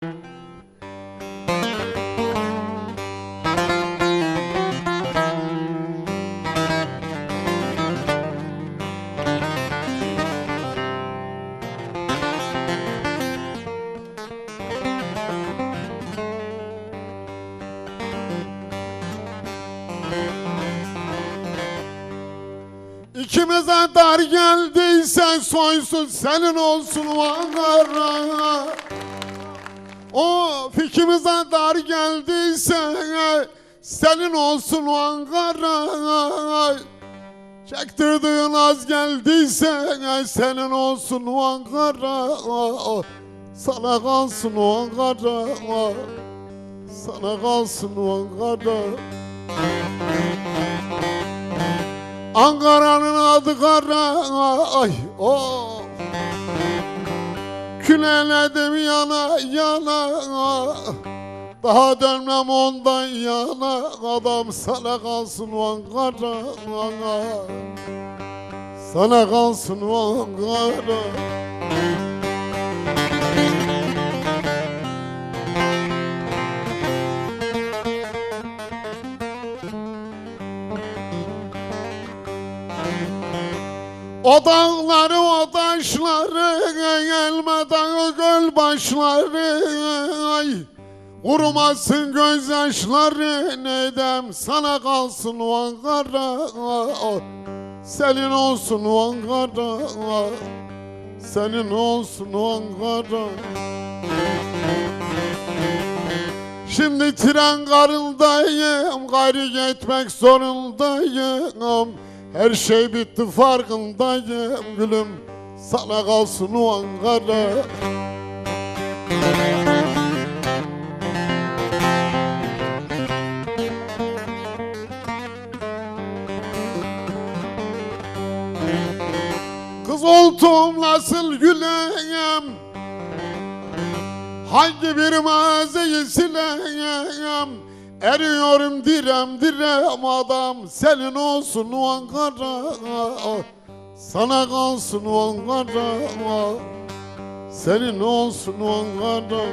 İkimize dar geldiyse soysun senin olsun Ankara. Of, ikimize dar geldiyse senin olsun Ankara. Çektirdiğin az geldiyse senin olsun Ankara. Sana kalsın Ankara. Sana kalsın Ankara. Ankara'nın adı kara, ay oh. Küleledim yana yana, daha dönmem ondan yana. Adam sana kalsın Ankara, sana kalsın Ankara. O dağları, o taşları, gelmeden göl başları, ay, kurumasın gözyaşları, nedem sana kalsın Ankara. Senin olsun Ankara, senin olsun Ankara. Şimdi tren garındayım, gayrı gitmek zorundayım. Her şey bitti farkındayım gülüm, sana kalsın o Ankara. Kız oltum nasıl güleyim, hangi bir mağazayı sileyim. Eriyorum direm direm adam, senin olsun Ankara. Sana kalsın Ankara, senin olsun Ankara.